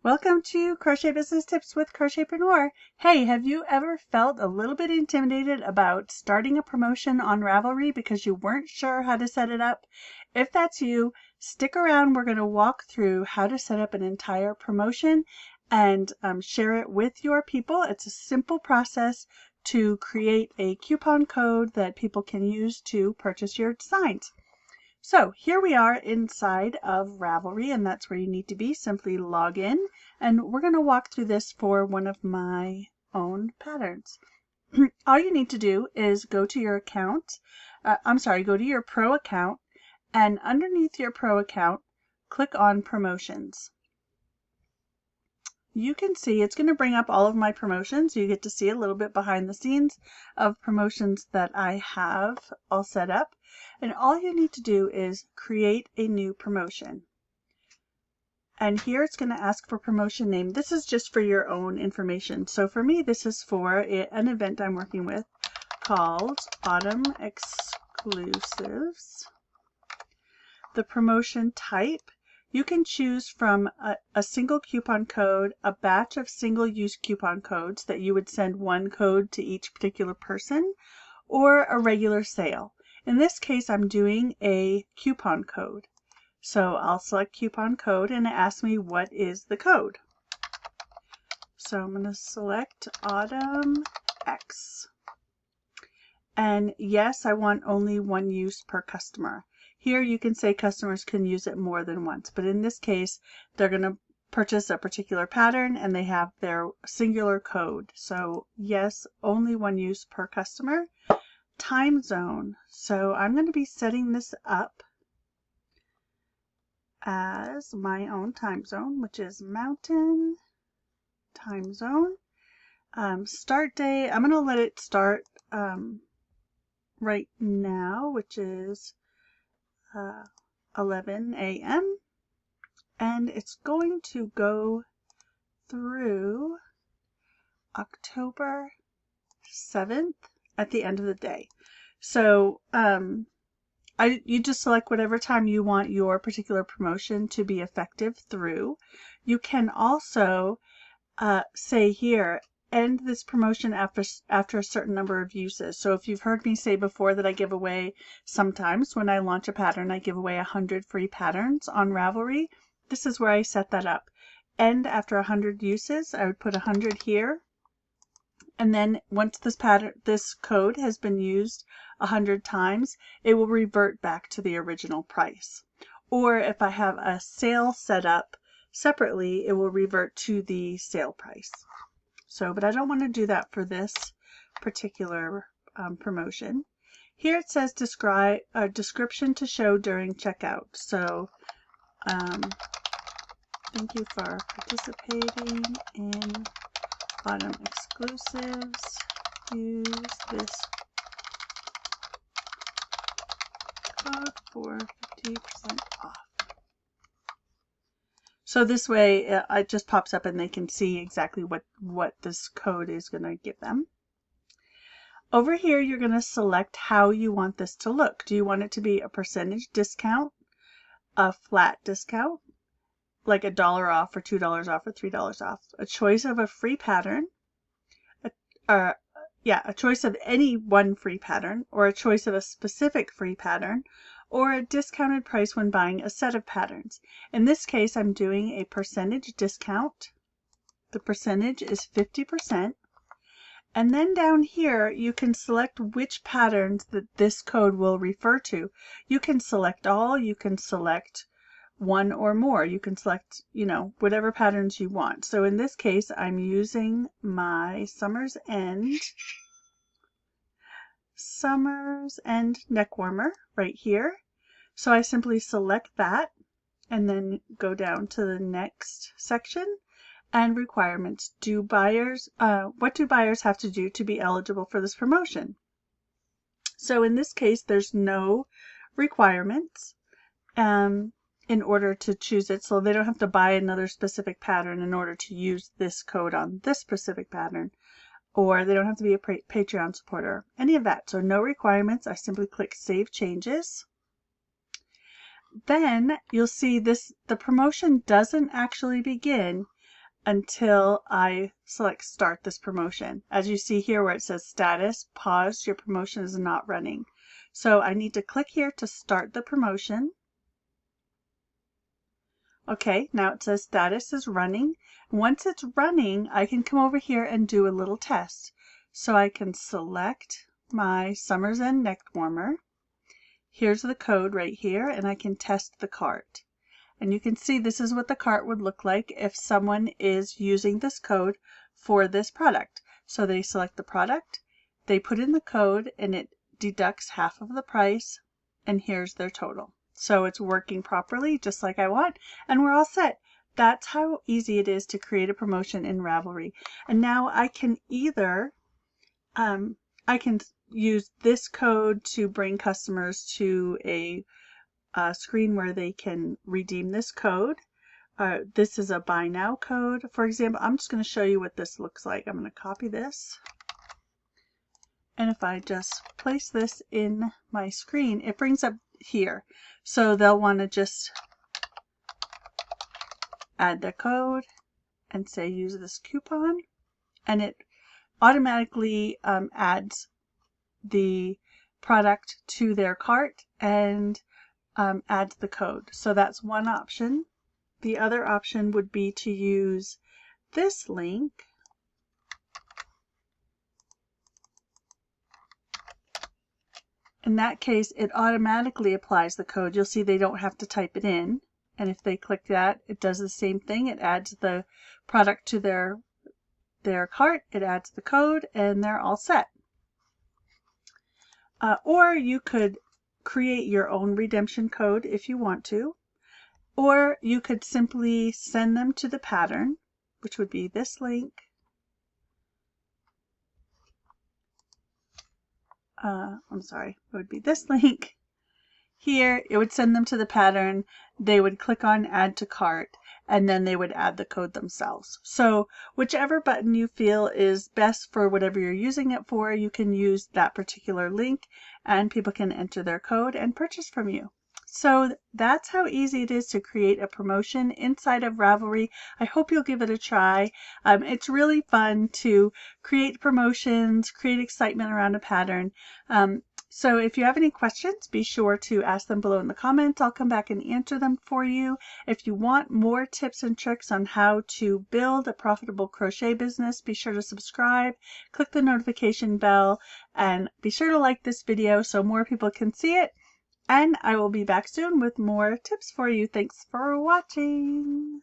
Welcome to Crochet Business Tips with Crochetpreneur. Hey, have you ever felt a little bit intimidated about starting a promotion on Ravelry because you weren't sure how to set it up? If that's you, stick around. We're going to walk through how to set up an entire promotion and share it with your people. It's a simple process to create a coupon code that people can use to purchase your designs. So here we are inside of Ravelry, and that's where you need to be. Simply log in, and we're going to walk through this for one of my own patterns. All you need to do is go to your account, go to your Pro account, and underneath your Pro account, click on Promotions. You can see it's going to bring up all of my promotions. You get to see a little bit behind the scenes of promotions that I have all set up. And all you need to do is create a new promotion. And here it's going to ask for promotion name. This is just for your own information. So for me, this is for an event I'm working with called Autumn Exclusives. The promotion type, you can choose from a single coupon code, a batch of single-use coupon codes that you would send one code to each particular person, or a regular sale. In this case, I'm doing a coupon code. So I'll select coupon code and it asks me what is the code. So I'm going to select Autumn X. And yes, I want only one use per customer. Here you can say customers can use it more than once, but in this case, they're going to purchase a particular pattern and they have their singular code. So yes, only one use per customer. Time zone. So I'm going to be setting this up as my own time zone, which is Mountain Time Zone. Start day, I'm going to let it start right now, which is 11 a.m. and it's going to go through October 7th at the end of the day. So you just select whatever time you want your particular promotion to be effective through. You can also say here, end this promotion after a certain number of uses. So if you've heard me say before that I give away, sometimes when I launch a pattern, I give away 100 free patterns on Ravelry. This is where I set that up. End after 100 uses. I would put 100 here. And then once this code has been used 100 times, it will revert back to the original price. Or if I have a sale set up separately, it will revert to the sale price. So, but I don't want to do that for this particular promotion. Here it says describe a description to show during checkout. So, thank you for participating in Autumn Exclusives. Use this code for 50% off. So this way it just pops up and they can see exactly what this code is going to give them. Over here you're going to select how you want this to look. Do you want it to be a percentage discount, a flat discount, like $1 off or $2 off or $3 off, a choice of a free pattern, a choice of any one free pattern, or a choice of a specific free pattern, or a discounted price when buying a set of patterns. In this case, I'm doing a percentage discount. The percentage is 50%. And then down here, you can select which patterns that this code will refer to. You can select all, you can select one or more. You can select, whatever patterns you want. So in this case, I'm using my Summer's End neck warmer right here. So I simply select that and then go down to the next section and requirements. What do buyers have to do to be eligible for this promotion? So in this case, there's no requirements in order to choose it. So they don't have to buy another specific pattern in order to use this code on this specific pattern. Or they don't have to be a Patreon supporter, any of that. So no requirements. I simply click Save Changes. Then you'll see the promotion doesn't actually begin until I select start this promotion. As you see here where it says status, pause, your promotion is not running. So I need to click here to start the promotion. Okay, now it says status is running. Once it's running, I can come over here and do a little test. So I can select my Summer's End neck warmer. Here's the code right here, and I can test the cart. And you can see this is what the cart would look like if someone is using this code for this product. So they select the product, they put in the code, and it deducts half of the price, and here's their total. So it's working properly just like I want, and we're all set. That's how easy it is to create a promotion in Ravelry. And now I can either I can use this code to bring customers to a screen where they can redeem this code. This is a buy now code. For example, I'm just going to show you what this looks like. I'm going to copy this. And if I just place this in my screen, it brings up here. So they'll want to just add the code and say use this coupon. And it automatically adds the product to their cart and adds the code. So that's one option. The other option would be to use this link. In that case, it automatically applies the code. You'll see they don't have to type it in. And if they click that, it does the same thing. It adds the product to their cart, it adds the code, and they're all set. Or you could create your own redemption code if you want to. Or you could simply send them to the pattern, which would be this link. It would be this link. Here, it would send them to the pattern. They would click on add to cart, and then they would add the code themselves. So whichever button you feel is best for whatever you're using it for, you can use that particular link, and people can enter their code and purchase from you. So that's how easy it is to create a promotion inside of Ravelry. I hope you'll give it a try. It's really fun to create promotions, create excitement around a pattern. So if you have any questions, be sure to ask them below in the comments. I'll come back and answer them for you. If you want more tips and tricks on how to build a profitable crochet business, be sure to subscribe, click the notification bell, and be sure to like this video so more people can see it. And I will be back soon with more tips for you. Thanks for watching.